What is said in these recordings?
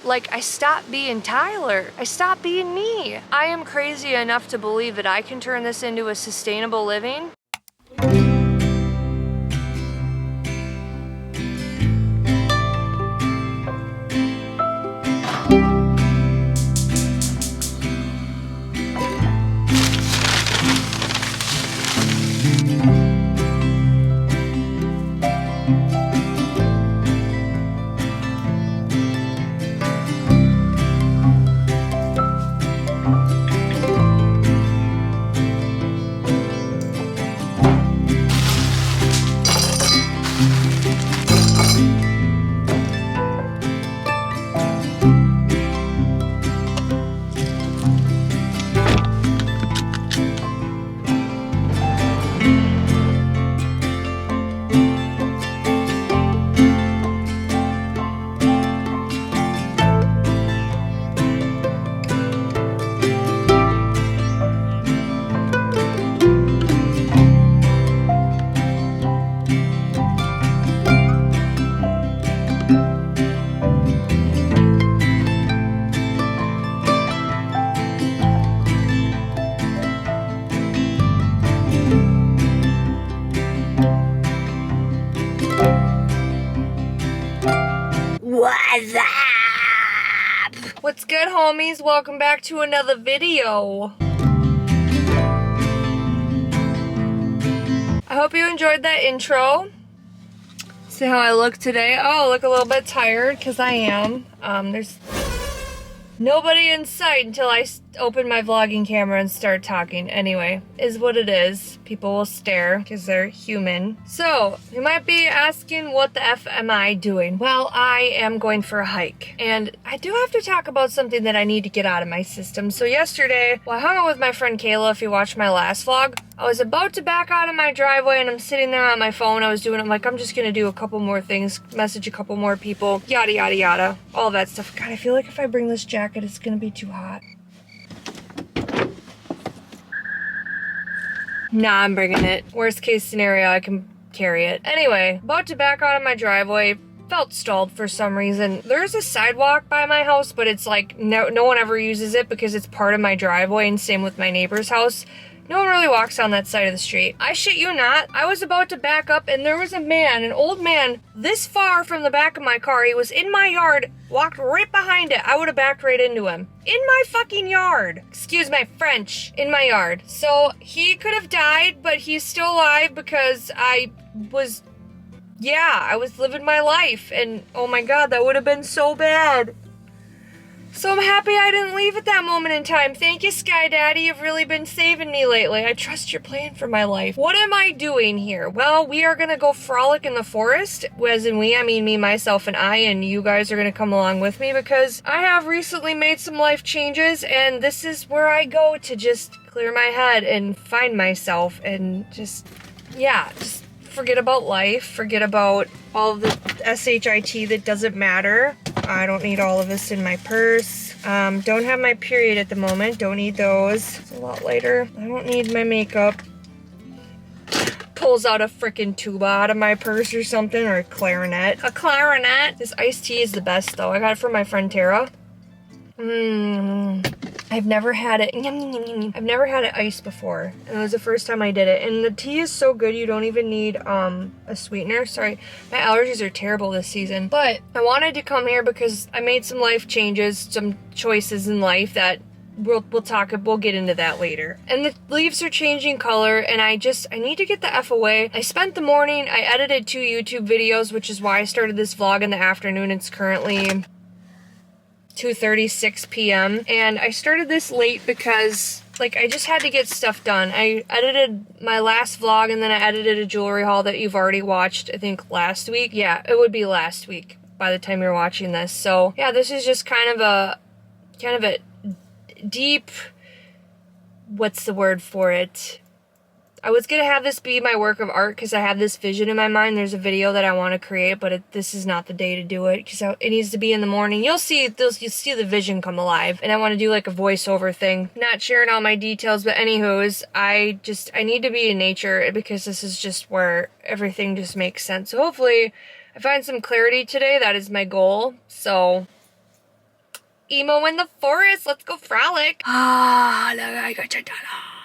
Like, I stopped being Tyler. I stopped being me. I am crazy enough to believe that I can turn this into a sustainable living. What's up? What's good, homies? Welcome back to another video. I hope you enjoyed that intro. See how I look today? Oh, I look a little bit tired because I am. There's nobody in sight until I open my vlogging camera and start talking. Anyway, is what it is. People will stare because they're human. So, you might be asking, what the F am I doing? Well, I am going for a hike. And I do have to talk about something that I need to get out of my system. So yesterday, I hung out with my friend Kayla, if you watched my last vlog. I was about to back out of my driveway and I'm sitting there on my phone. I'm like, I'm just gonna do a couple more things, message a couple more people, yada, yada, yada. All that stuff. God, I feel like if I bring this jacket, it's gonna be too hot. Nah, I'm bringing it. Worst case scenario, I can carry it. Anyway, about to back out of my driveway, felt stalled for some reason. There's a sidewalk by my house, but it's like no one ever uses it because it's part of my driveway, and same with my neighbor's house. No one really walks on that side of the street. I shit you not. I was about to back up and there was a man, an old man, this far from the back of my car. He was in my yard, walked right behind it. I would have backed right into him. In my fucking yard. Excuse my French. In my yard. So he could have died, but he's still alive because I was living my life. And oh my God, that would have been so bad. So I'm happy I didn't leave at that moment in time. Thank you, Sky Daddy. You've really been saving me lately. I trust your plan for my life. What am I doing here? Well, we are gonna go frolic in the forest. As in we, I mean me, myself, and I, and you guys are gonna come along with me because I have recently made some life changes, and this is where I go to just clear my head and find myself and just forget about life, forget about all of the SHIT that doesn't matter. I don't need all of this in my purse. Don't have my period at the moment. Don't need those. It's a lot later. I don't need my makeup. Pulls out a freaking tuba out of my purse or something, or a clarinet. A clarinet! This iced tea is the best though. I got it from my friend Tara. I've never had it. I've never had it iced before, and it was the first time I did it. And the tea is so good, you don't even need a sweetener. Sorry, my allergies are terrible this season. But I wanted to come here because I made some life changes, some choices in life that we'll get into that later. And the leaves are changing color, and I need to get the F away. I spent the morning, I edited 2 YouTube videos, which is why I started this vlog in the afternoon. It's currently 2:36 p.m. and I started this late because I just had to get stuff done. I edited my last vlog and then I edited a jewelry haul that you've already watched, I think last week. Yeah, it would be last week by the time you're watching this. So yeah, this is just kind of a deep, what's the word for it? I was gonna have this be my work of art because I have this vision in my mind. There's a video that I want to create, but this is not the day to do it because it needs to be in the morning. You'll see the vision come alive, and I want to do like a voiceover thing. Not sharing all my details, but anywho's, I need to be in nature because this is just where everything just makes sense. So hopefully I find some clarity today. That is my goal. So emo in the forest. Let's go frolic. Ah, la gachatala.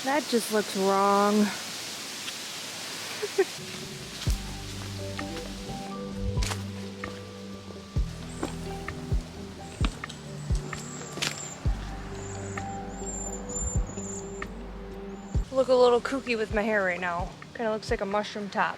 That just looks wrong. Look a little kooky with my hair right now. Kind of looks like a mushroom top.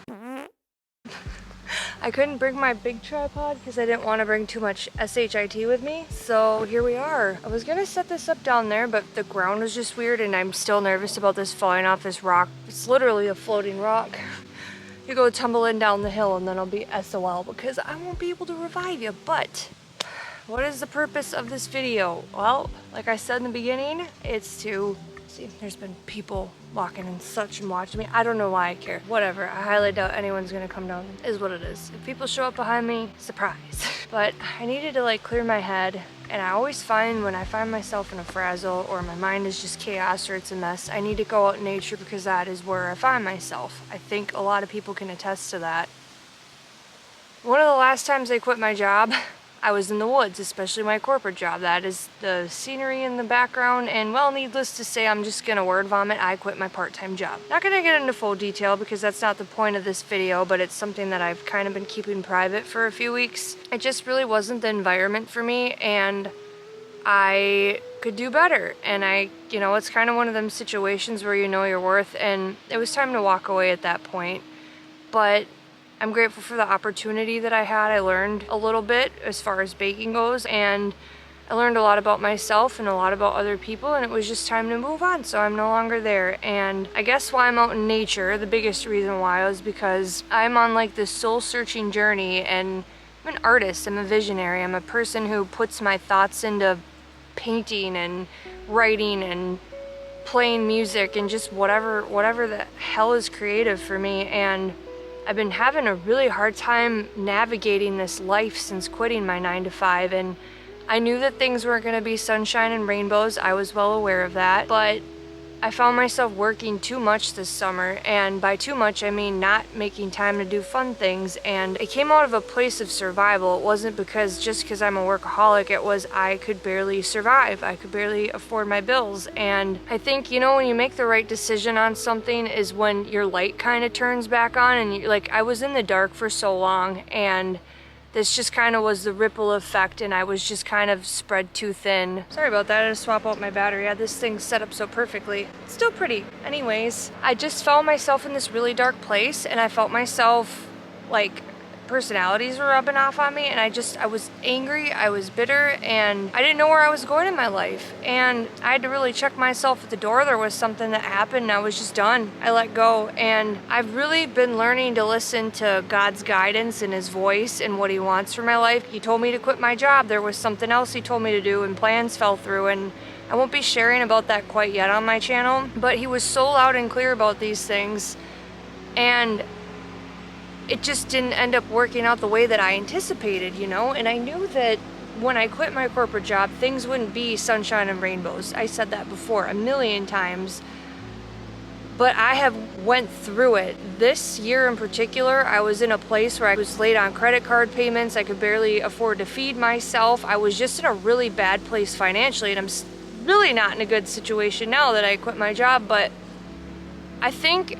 I couldn't bring my big tripod because I didn't want to bring too much SHIT with me. So here we are. I was gonna set this up down there, but the ground was just weird and I'm still nervous about this falling off this rock. It's literally a floating rock. You go tumbling down the hill and then I'll be SOL because I won't be able to revive you. But what is the purpose of this video? Well, like I said in the beginning, it's to see, there's been people walking and such and watching me. I don't know why I care. Whatever. I highly doubt anyone's gonna come down. It is what it is. If people show up behind me, surprise. But I needed to like clear my head, and I always find when I find myself in a frazzle or my mind is just chaos or it's a mess, I need to go out in nature because that is where I find myself. I think a lot of people can attest to that. One of the last times I quit my job, I was in the woods, especially my corporate job. That is the scenery in the background, and well, needless to say, I'm just gonna word vomit. I quit my part-time job. Not gonna get into full detail because that's not the point of this video, but it's something that I've kind of been keeping private for a few weeks. It just really wasn't the environment for me, and I could do better. And you know, it's kind of one of them situations where you know your worth, and it was time to walk away at that point. But I'm grateful for the opportunity that I had. I learned a little bit as far as baking goes, and I learned a lot about myself and a lot about other people, and it was just time to move on, so I'm no longer there. And I guess why I'm out in nature, the biggest reason why was because I'm on like this soul-searching journey, and I'm an artist, I'm a visionary, I'm a person who puts my thoughts into painting and writing and playing music and just whatever the hell is creative for me. And I've been having a really hard time navigating this life since quitting my 9-to-5, and I knew that things weren't going to be sunshine and rainbows. I was well aware of that, but I found myself working too much this summer, and by too much I mean not making time to do fun things, and it came out of a place of survival. It wasn't just because I'm a workaholic, it was I could barely survive. I could barely afford my bills, and I think, you know, when you make the right decision on something is when your light kind of turns back on, and you, like, I was in the dark for so long, and this just kind of was the ripple effect, and I was just kind of spread too thin. Sorry about that, I had to swap out my battery. I had this thing set up so perfectly. It's still pretty. Anyways, I just found myself in this really dark place, and I felt myself, like, personalities were rubbing off on me, and I was angry, I was bitter, and I didn't know where I was going in my life. And I had to really check myself at the door. There was something that happened, and I was just done. I let go, and I've really been learning to listen to God's guidance and His voice and what He wants for my life. He told me to quit my job. There was something else He told me to do, and plans fell through, and I won't be sharing about that quite yet on my channel, but He was so loud and clear about these things, and it just didn't end up working out the way that I anticipated, you know? And I knew that when I quit my corporate job, things wouldn't be sunshine and rainbows. I said that before a million times. But I have went through it. This year in particular, I was in a place where I was late on credit card payments. I could barely afford to feed myself. I was just in a really bad place financially, and I'm really not in a good situation now that I quit my job. But I think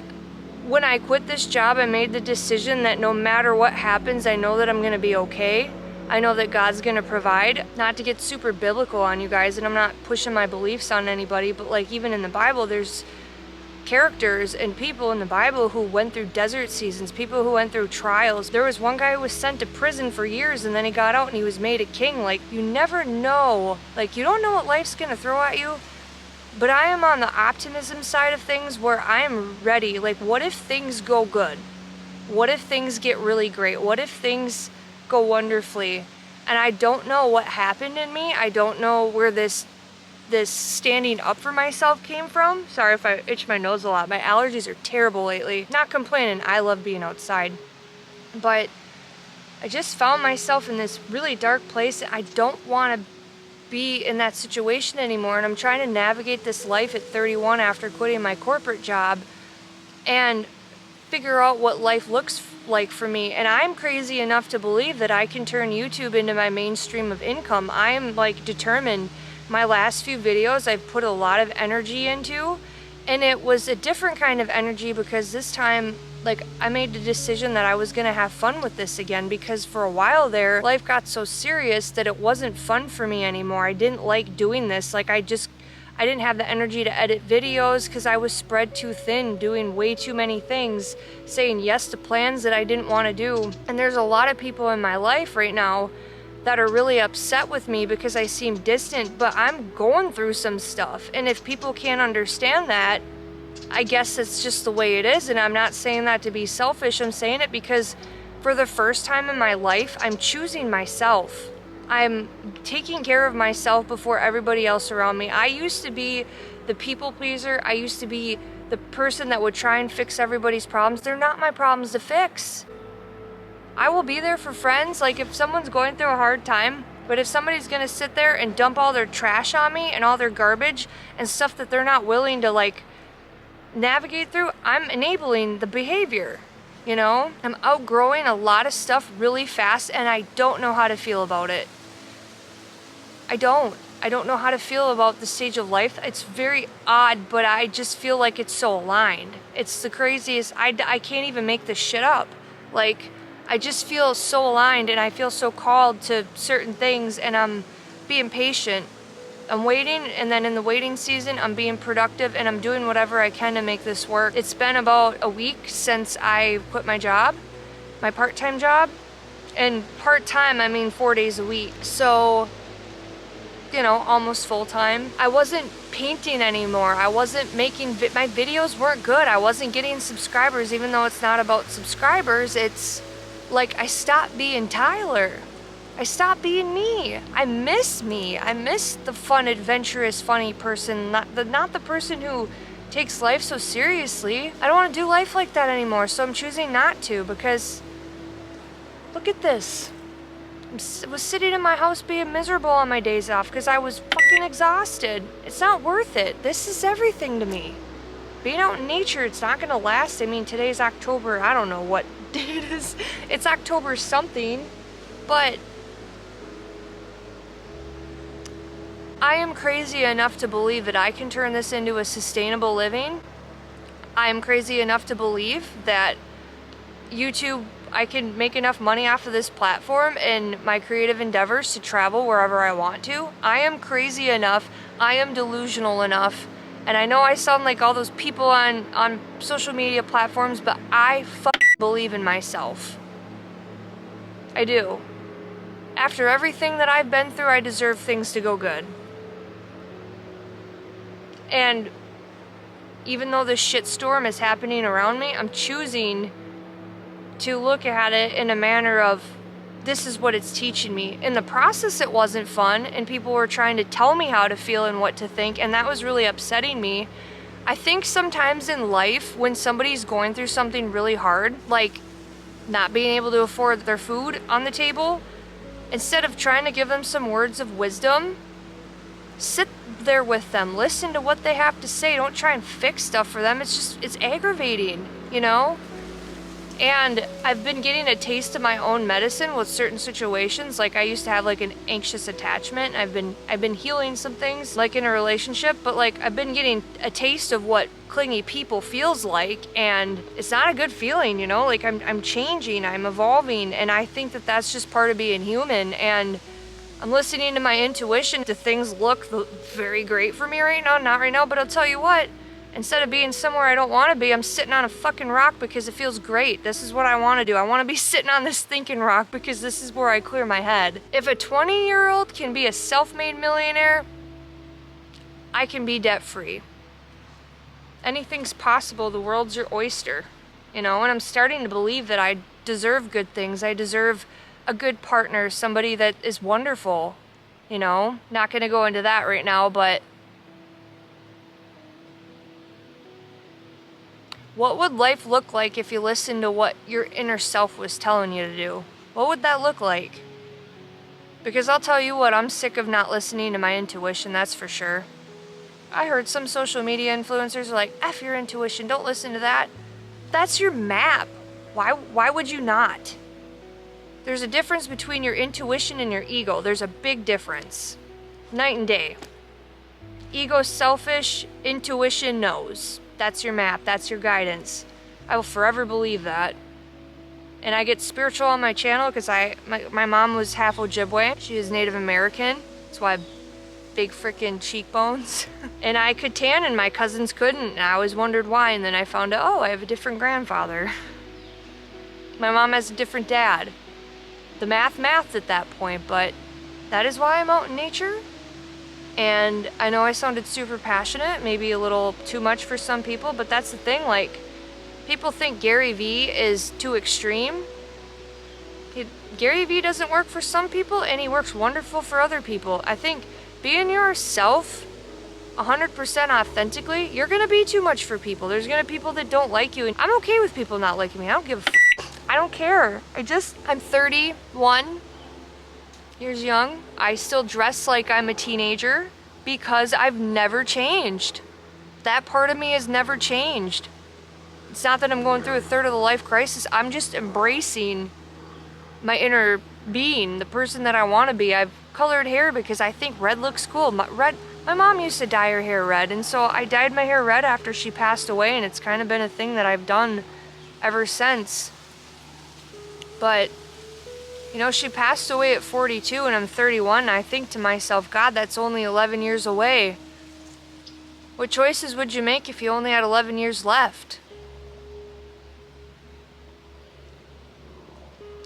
when I quit this job, I made the decision that no matter what happens, I know that I'm gonna be okay. I know that God's gonna provide. Not to get super biblical on you guys, and I'm not pushing my beliefs on anybody, but like even in the Bible, there's characters and people in the Bible who went through desert seasons, people who went through trials. There was one guy who was sent to prison for years and then he got out and he was made a king. Like, you never know. Like, you don't know what life's gonna throw at you. But I am on the optimism side of things where I am ready. Like, what if things go good? What if things get really great? What if things go wonderfully? And I don't know what happened in me. I don't know where this standing up for myself came from. Sorry if I itch my nose a lot. My allergies are terrible lately. Not complaining. I love being outside. But I just found myself in this really dark place. I don't want to be in that situation anymore, and I'm trying to navigate this life at 31 after quitting my corporate job and figure out what life looks like for me. And I'm crazy enough to believe that I can turn YouTube into my mainstream of income. I am like determined. My last few videos I've put a lot of energy into, and it was a different kind of energy because this time, like, I made the decision that I was gonna have fun with this again, because for a while there, life got so serious that it wasn't fun for me anymore. I didn't like doing this. Like, I didn't have the energy to edit videos because I was spread too thin, doing way too many things, saying yes to plans that I didn't want to do. And there's a lot of people in my life right now that are really upset with me because I seem distant, but I'm going through some stuff. And if people can't understand that, I guess it's just the way it is. And I'm not saying that to be selfish. I'm saying it because for the first time in my life, I'm choosing myself. I'm taking care of myself before everybody else around me. I used to be the people pleaser. I used to be the person that would try and fix everybody's problems. They're not my problems to fix. I will be there for friends. Like, if someone's going through a hard time, but if somebody's gonna sit there and dump all their trash on me and all their garbage and stuff that they're not willing to like navigate through, I'm enabling the behavior, you know? I'm outgrowing a lot of stuff really fast and I don't know how to feel about it. I don't know how to feel about the stage of life. It's very odd, but I just feel like it's so aligned. It's the craziest. I can't even make this shit up. Like, I just feel so aligned and I feel so called to certain things, and I'm being patient. I'm waiting, and then in the waiting season, I'm being productive and I'm doing whatever I can to make this work. It's been about a week since I quit my job, my part-time job, and part-time, I mean 4 days a week. So, you know, almost full-time. I wasn't painting anymore. I wasn't making, my videos weren't good. I wasn't getting subscribers, even though it's not about subscribers. It's like I stopped being Tyler. I stopped being me. I miss me. I miss the fun, adventurous, funny person, not the person who takes life so seriously. I don't want to do life like that anymore, so I'm choosing not to, because look at this. I was sitting in my house being miserable on my days off because I was fucking exhausted. It's not worth it. This is everything to me. Being out in nature, it's not gonna last. I mean, today's October, I don't know what day it is. It's October something, but I am crazy enough to believe that I can turn this into a sustainable living. I am crazy enough to believe that YouTube, I can make enough money off of this platform and my creative endeavors to travel wherever I want to. I am crazy enough, I am delusional enough, and I know I sound like all those people on social media platforms, but I fucking believe in myself. I do. After everything that I've been through, I deserve things to go good. And even though this shitstorm is happening around me, I'm choosing to look at it in a manner of, this is what it's teaching me. In the process, it wasn't fun, and people were trying to tell me how to feel and what to think, and that was really upsetting me. I think sometimes in life, when somebody's going through something really hard, like, not being able to afford their food on the table, instead of trying to give them some words of wisdom, sit there with them, listen to what they have to say. Don't try and fix stuff for them. It's aggravating, you know? And I've been getting a taste of my own medicine with certain situations. Like I used to have like an anxious attachment. I've been healing some things like in a relationship, but like I've been getting a taste of what clingy people feels like, and it's not a good feeling, you know? Like I'm changing, I'm evolving, and I think that that's just part of being human. And I'm listening to my intuition. Do things look very great for me right now? Not right now, but I'll tell you what. Instead of being somewhere I don't want to be, I'm sitting on a fucking rock because it feels great. This is what I want to do. I want to be sitting on this thinking rock because this is where I clear my head. If a 20-year-old can be a self-made millionaire, I can be debt-free. Anything's possible. The world's your oyster. You know, and I'm starting to believe that I deserve good things. I deserve a good partner, somebody that is wonderful. You know, not going to go into that right now, but what would life look like if you listened to what your inner self was telling you to do? What would that look like? Because I'll tell you what, I'm sick of not listening to my intuition, that's for sure. I heard some social media influencers are like, F your intuition, don't listen to that. That's your map. Why would you not? There's a difference between your intuition and your ego. There's a big difference. Night and day. Ego's selfish, intuition knows. That's your map, that's your guidance. I will forever believe that. And I get spiritual on my channel because my mom was half Ojibwe. She is Native American. That's why I have big freaking cheekbones. And I could tan and my cousins couldn't. And I always wondered why. And then I found out, oh, I have a different grandfather. My mom has a different dad. The mathed at that point, but that is why I'm out in nature. And I know I sounded super passionate, maybe a little too much for some people, but that's the thing, like, people think Gary Vee is too extreme. Gary Vee doesn't work for some people, and he works wonderful for other people. I think being yourself 100% authentically, you're gonna be too much for people. There's gonna be people that don't like you, and I'm okay with people not liking me. I don't give a I don't care. I'm 31 years young. I still dress like I'm a teenager because I've never changed. That part of me has never changed. It's not that I'm going through a third of the life crisis. I'm just embracing my inner being, the person that I want to be. I've colored hair because I think red looks cool. My mom used to dye her hair red, and so I dyed my hair red after she passed away, and it's kind of been a thing that I've done ever since. But you know, she passed away at 42 and I'm 31, and I think to myself, God, that's only 11 years away. What choices would you make if you only had 11 years left?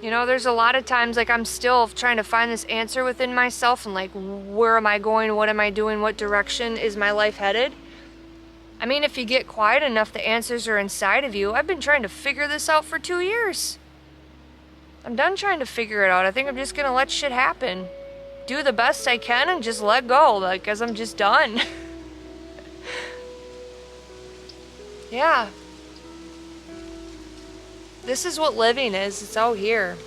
You know, there's a lot of times, like, I'm still trying to find this answer within myself, and like, where am I going? What am I doing? What direction is my life headed? I mean, if you get quiet enough, the answers are inside of you. I've been trying to figure this out for 2 years. I'm done trying to figure it out. I think I'm just gonna let shit happen. Do the best I can and just let go, like, cause I'm just done. Yeah. This is what living is. It's out here.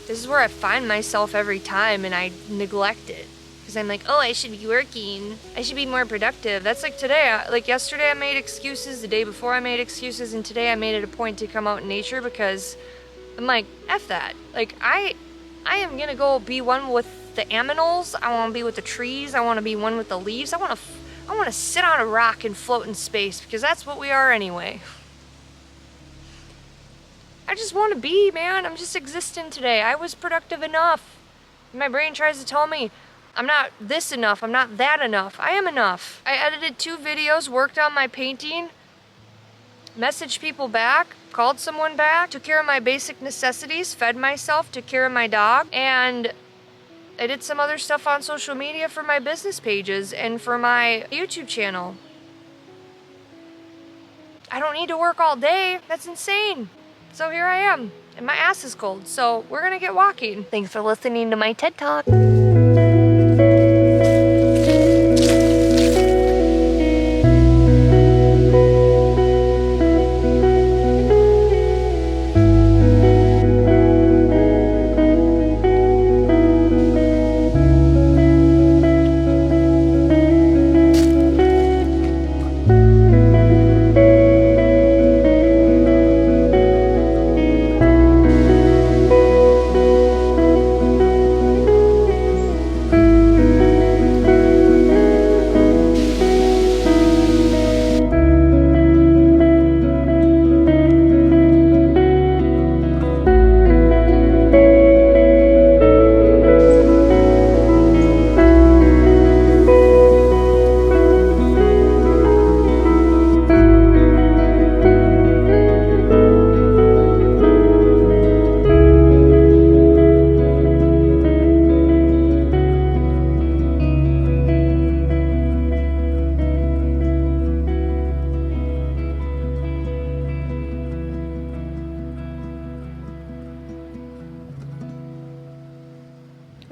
This is where I find myself every time, and I neglect it. Because I'm like, oh, I should be working. I should be more productive. That's like today. Like yesterday I made excuses. The day before I made excuses. And today I made it a point to come out in nature because I'm like, F that. Like, I am gonna go be one with the aminals. I want to be with the trees. I want to be one with the leaves. I want to sit on a rock and float in space because that's what we are anyway. I just want to be, man. I'm just existing today. I was productive enough. My brain tries to tell me I'm not this enough. I'm not that enough. I am enough. I edited 2 videos, worked on my painting, messaged people back, called someone back, took care of my basic necessities, fed myself, took care of my dog, and I did some other stuff on social media for my business pages and for my YouTube channel. I don't need to work all day. That's insane. So here I am, and my ass is cold, so we're gonna get walking. Thanks for listening to my TED Talk.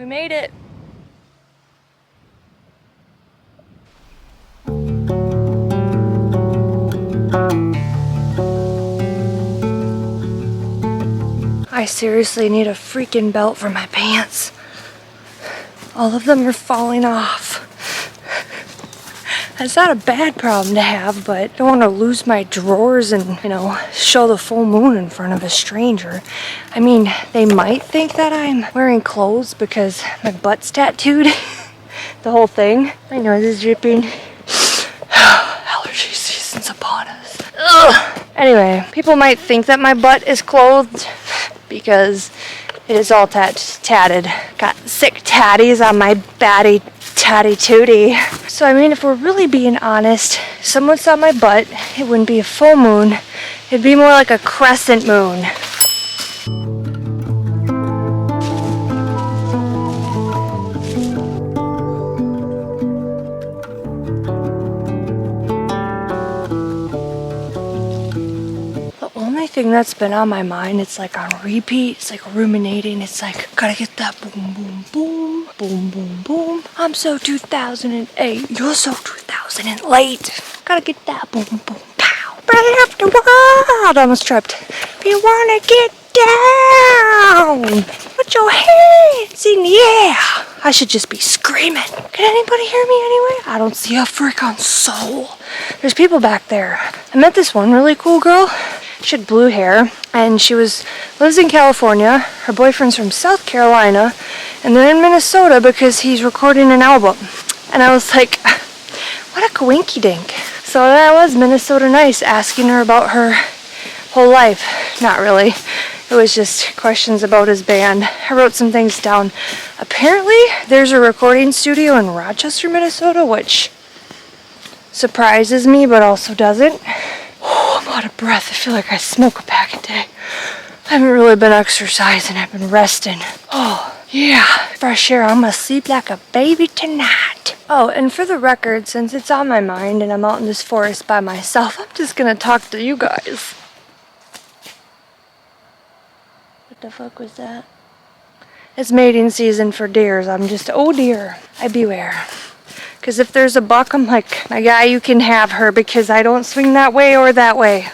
We made it. I seriously need a freaking belt for my pants. All of them are falling off. That's not a bad problem to have, but I don't want to lose my drawers and, you know, show the full moon in front of a stranger. I mean, they might think that I'm wearing clothes because my butt's tattooed. The whole thing. My nose is dripping. Allergy season's upon us. Ugh. Anyway, people might think that my butt is clothed because it is all tatted. Got sick tatties on my batty tatty tootie. So I mean, if we're really being honest, if someone saw my butt, it wouldn't be a full moon. It'd be more like a crescent moon. Thing that's been on my mind, it's like on repeat, it's like ruminating, it's like gotta get that boom boom boom boom boom boom. I'm so 2008, you're so 2000 late. Gotta get that boom boom pow. Right up the world, almost tripped. If you wanna get down, put your hands in the air. I should just be screaming. Can anybody hear me anyway? I don't see a freaking soul. There's people back there. I met this one really cool girl. She had blue hair, and she lives in California. Her boyfriend's from South Carolina, and they're in Minnesota because he's recording an album. And I was like, what a coinky-dink. So that was Minnesota nice, asking her about her whole life. Not really. It was just questions about his band. I wrote some things down. Apparently, there's a recording studio in Rochester, Minnesota, which surprises me, but also doesn't. I'm out of breath. I feel like I smoke a pack a day. I haven't really been exercising. I've been resting. Oh, yeah. Fresh air. I'm gonna sleep like a baby tonight. Oh, and for the record, since it's on my mind and I'm out in this forest by myself, I'm just gonna talk to you guys. What the fuck was that? It's mating season for deers. I'm just, oh dear. I beware. Because if there's a buck, I'm like, my guy, you can have her because I don't swing that way or that way.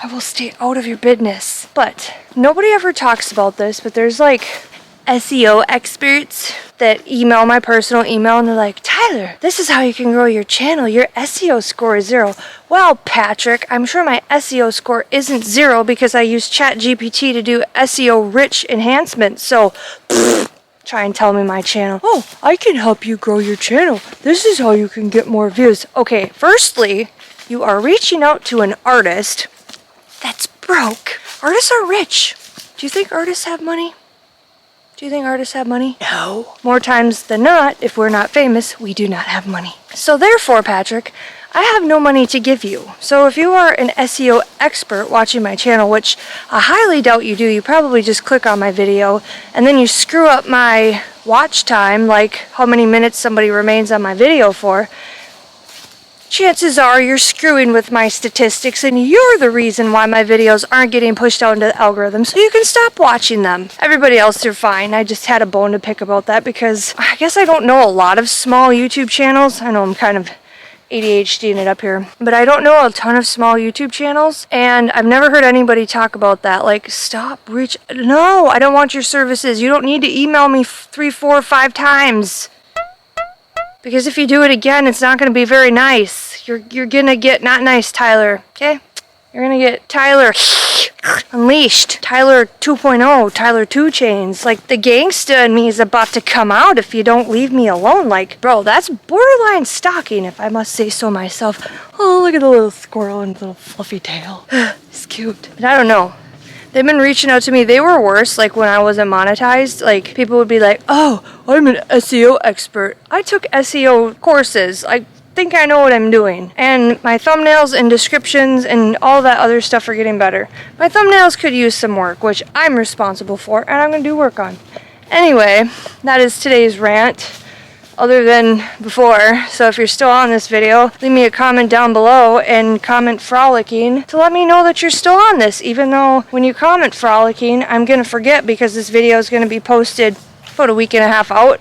I will stay out of your business. But nobody ever talks about this, but there's like SEO experts that email my personal email and they're like, Tyler, this is how you can grow your channel. Your SEO score is 0. Well, Patrick, I'm sure my SEO score isn't 0 because I use ChatGPT to do SEO rich enhancements. So, try and tell me my channel. Oh, I can help you grow your channel. This is how you can get more views. Okay, firstly, you are reaching out to an artist that's broke. Artists are rich. Do you think artists have money? Do you think artists have money? No. More times than not, if we're not famous, we do not have money. So therefore, Patrick, I have no money to give you. So if you are an SEO expert watching my channel, which I highly doubt you do, you probably just click on my video and then you screw up my watch time, like how many minutes somebody remains on my video for, chances are you're screwing with my statistics and you're the reason why my videos aren't getting pushed out into the algorithm, so you can stop watching them. Everybody else are fine. I just had a bone to pick about that because I guess I don't know a lot of small YouTube channels. I know I'm kind of ADHDing it up here, but I don't know a ton of small YouTube channels, and I've never heard anybody talk about that. Like, no, I don't want your services. You don't need to email me 3, 4, 5 times. Because if you do it again, it's not going to be very nice. You're going to get not nice, Tyler. Okay? You're going to get Tyler unleashed. Tyler 2.0, Tyler 2 Chains. Like, the gangsta in me is about to come out if you don't leave me alone. Like, bro, that's borderline stalking, if I must say so myself. Oh, look at the little squirrel and the little fluffy tail. It's cute. But I don't know. They've been reaching out to me. They were worse, like when I wasn't monetized. Like, people would be like, oh, I'm an SEO expert. I took SEO courses. I think I know what I'm doing. And my thumbnails and descriptions and all that other stuff are getting better. My thumbnails could use some work, which I'm responsible for, and I'm going to do work on. Anyway, that is today's rant. Other than before, so if you're still on this video, leave me a comment down below and comment frolicking to let me know that you're still on this, even though when you comment frolicking, I'm gonna forget because this video is gonna be posted about a week and a half out.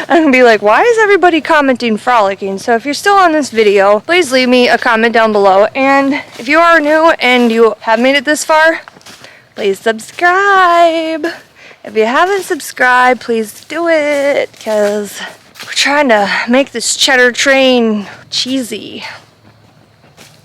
I'm gonna be like, why is everybody commenting frolicking? So if you're still on this video, please leave me a comment down below. And if you are new and you have made it this far, please subscribe. If you haven't subscribed, please do it, because we're trying to make this cheddar train cheesy.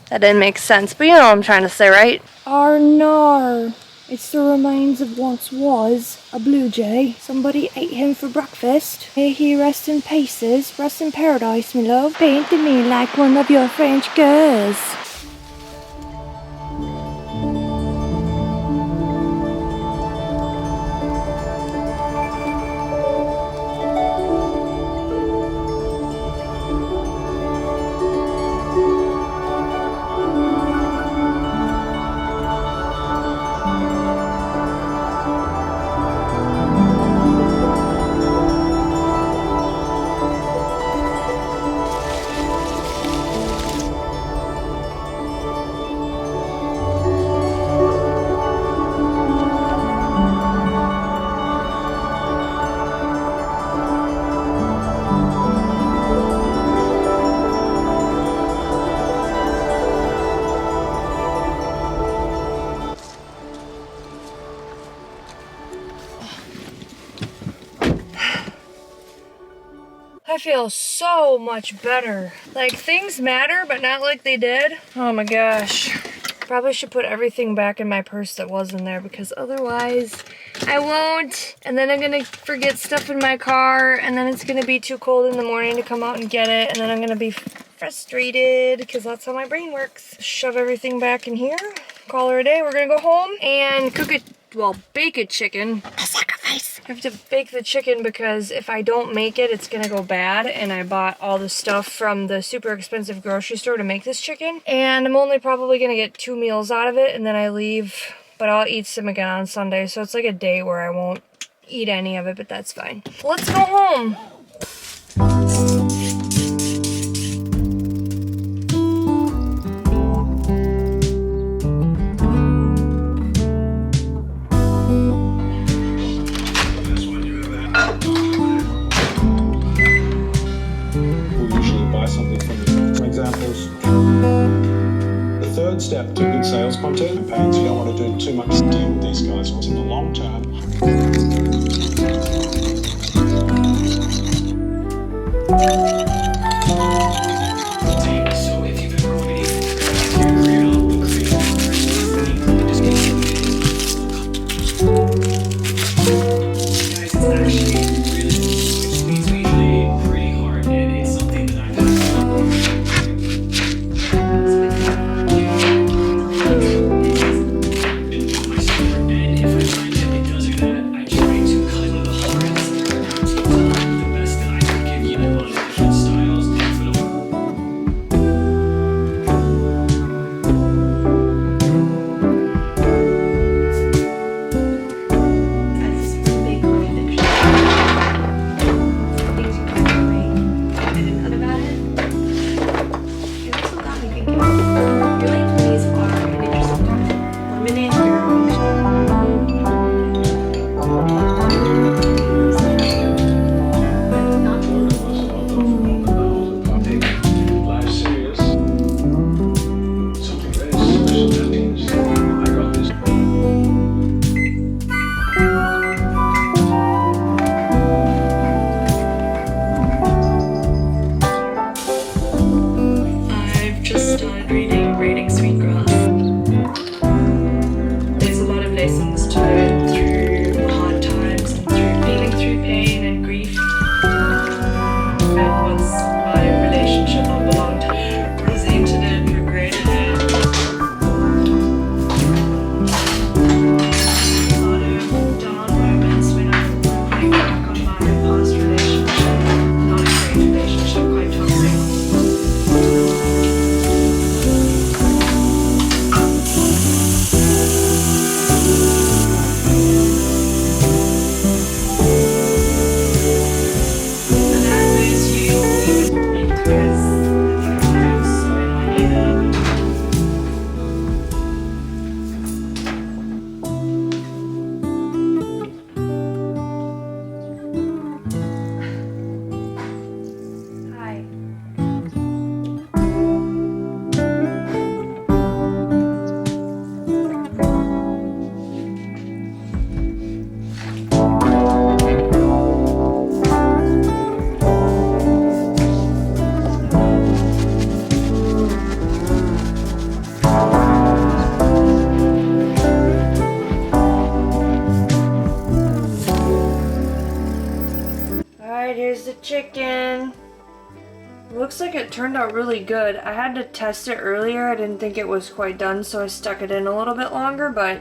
That didn't make sense, but you know what I'm trying to say, right? Arnar. It's the remains of once was a blue jay. Somebody ate him for breakfast. May he rest in pieces, rest in paradise, my love. Painting me like one of your French girls. I feel so much better. Like, things matter, but not like they did. Oh my gosh. Probably should put everything back in my purse that was in there, because otherwise I won't. And then I'm gonna forget stuff in my car, and then it's gonna be too cold in the morning to come out and get it, and then I'm gonna be frustrated, because that's how my brain works. Shove everything back in here, call her a day. We're gonna go home and cook it. Well, bake a chicken. A sacrifice. I have to bake the chicken because if I don't make it, it's gonna go bad. And I bought all the stuff from the super expensive grocery store to make this chicken. And I'm only probably gonna get 2 meals out of it, and then I leave. But I'll eat some again on Sunday. So it's like a day where I won't eat any of it, but that's fine. Let's go home. The third step to good sales content campaigns, you don't want to do too much deal with these guys in the long term. So if you've ever wanted to create a just get guys, it's actually really, which means we play pretty hard, and it's something that I've done. And if I find that it does that, I try to cut one of the hardest the best that I can give you on a different chicken. Looks like it turned out really good. I had to test it earlier. I didn't think it was quite done, so I stuck it in a little bit longer, but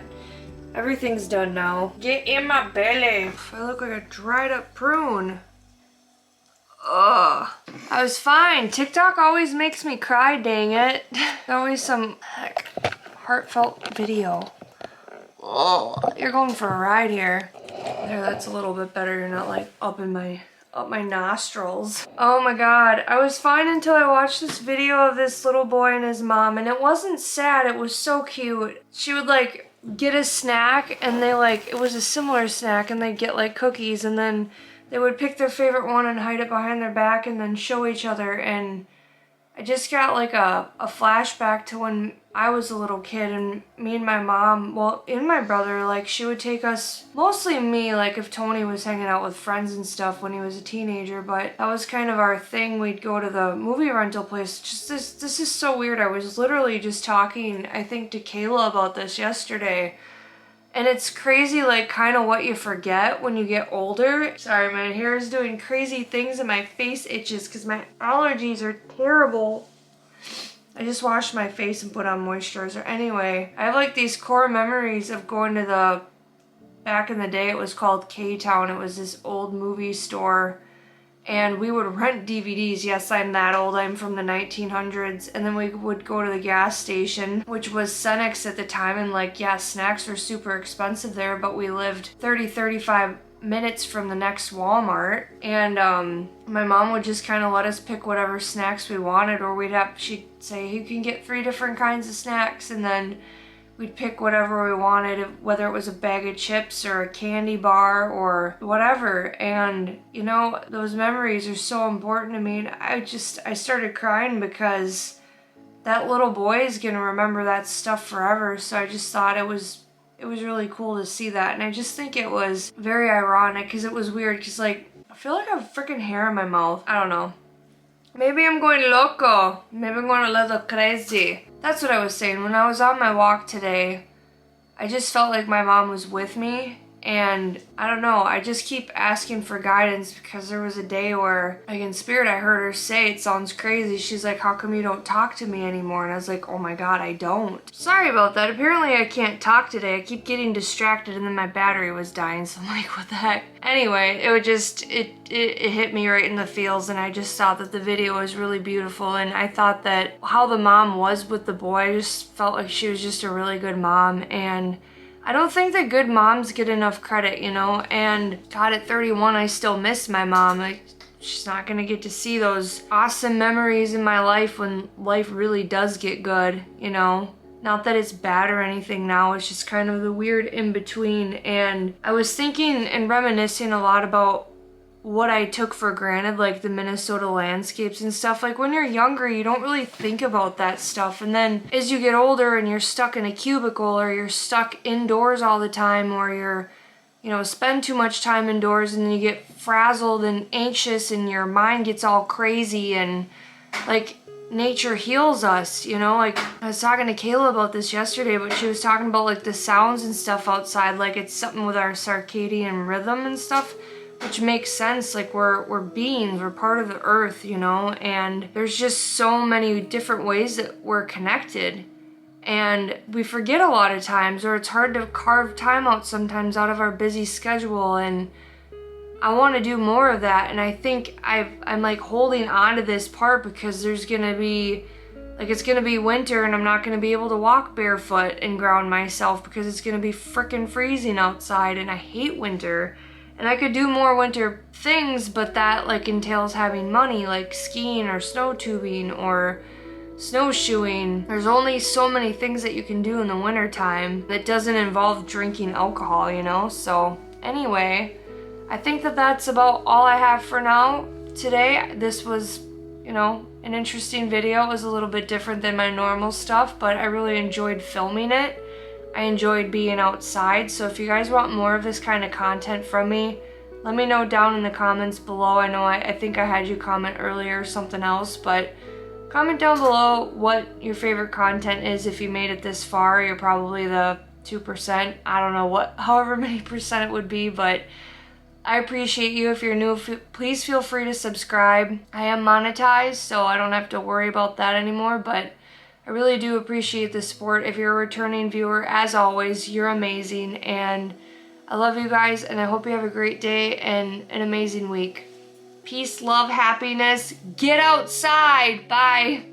everything's done now. Get in my belly. I look like a dried up prune. Ugh. I was fine. TikTok always makes me cry, dang it. Always some heartfelt video. Oh, you're going for a ride here. There, that's a little bit better. You're not like up my nostrils. Oh my god, I was fine until I watched this video of this little boy and his mom, and it wasn't sad, it was so cute. She would like get a snack, and they like, it was a similar snack, and they'd get like cookies, and then they would pick their favorite one and hide it behind their back and then show each other. And I just got like a flashback to when I was a little kid, and me and my mom, well, and my brother, like she would take us, mostly me, like if Tony was hanging out with friends and stuff when he was a teenager, but that was kind of our thing. We'd go to the movie rental place. Just this is so weird. I was literally just talking, I think, to Kayla about this yesterday. And it's crazy, like, kind of what you forget when you get older. Sorry, my hair is doing crazy things and my face itches because my allergies are terrible. I just washed my face and put on moisturizer. Anyway, I have, like, these core memories of going to the... Back in the day, it was called K-Town. It was this old movie store. And we would rent DVDs. Yes, I'm that old. I'm from the 1900s. And then we would go to the gas station, which was Cenex at the time. And like, yeah, snacks were super expensive there, but we lived 35 minutes from the next Walmart. And my mom would just kind of let us pick whatever snacks we wanted, or she'd say, you can get 3 different kinds of snacks. And then we'd pick whatever we wanted, whether it was a bag of chips or a candy bar or whatever. And, you know, those memories are so important to me. And I started crying because that little boy is going to remember that stuff forever. So I just thought it was really cool to see that. And I just think it was very ironic because it was weird because, like, I feel like I have freaking hair in my mouth. I don't know. Maybe I'm going loco. Maybe I'm going a little crazy. That's what I was saying. When I was on my walk today, I just felt like my mom was with me. And I don't know, I just keep asking for guidance because there was a day where, like in spirit, I heard her say, it sounds crazy. She's like, how come you don't talk to me anymore? And I was like, oh my god, I don't. Sorry about that. Apparently I can't talk today. I keep getting distracted and then my battery was dying. So I'm like, what the heck? Anyway, it would just, it hit me right in the feels, and I just thought that the video was really beautiful. And I thought that how the mom was with the boy, I just felt like she was just a really good mom. And I don't think that good moms get enough credit, you know, and God, at 31, I still miss my mom. Like, she's not gonna get to see those awesome memories in my life when life really does get good, you know. Not that it's bad or anything now, it's just kind of the weird in-between. And I was thinking and reminiscing a lot about what I took for granted, like the Minnesota landscapes and stuff. Like when you're younger, you don't really think about that stuff. And then as you get older and you're stuck in a cubicle, or you're stuck indoors all the time, or you're, you know, spend too much time indoors, and then you get frazzled and anxious and your mind gets all crazy. And like, nature heals us, you know. Like I was talking to Kayla about this yesterday, but she was talking about like the sounds and stuff outside, like it's something with our circadian rhythm and stuff. Which makes sense, like we're beings, we're part of the earth, you know, and there's just so many different ways that we're connected. And we forget a lot of times, or it's hard to carve time out sometimes out of our busy schedule. And I want to do more of that. And I think I'm like holding on to this part because there's gonna be, like, it's gonna be winter and I'm not gonna be able to walk barefoot and ground myself because it's gonna be frickin' freezing outside, and I hate winter. And I could do more winter things, but that like entails having money, like skiing or snow tubing or snowshoeing. There's only so many things that you can do in the winter time that doesn't involve drinking alcohol, you know? So anyway, I think that that's about all I have for now. Today, this was, you know, an interesting video. It was a little bit different than my normal stuff, but I really enjoyed filming it. I enjoyed being outside, so if you guys want more of this kind of content from me, let me know down in the comments below. I know I think I had you comment earlier or something else, but comment down below what your favorite content is. If you made it this far, you're probably the 2%. I don't know however many percent it would be, but I appreciate you. If you're new, please feel free to subscribe. I am monetized, so I don't have to worry about that anymore, but I really do appreciate the support. If you're a returning viewer, as always, you're amazing, and I love you guys, and I hope you have a great day and an amazing week. Peace, love, happiness. Get outside. Bye.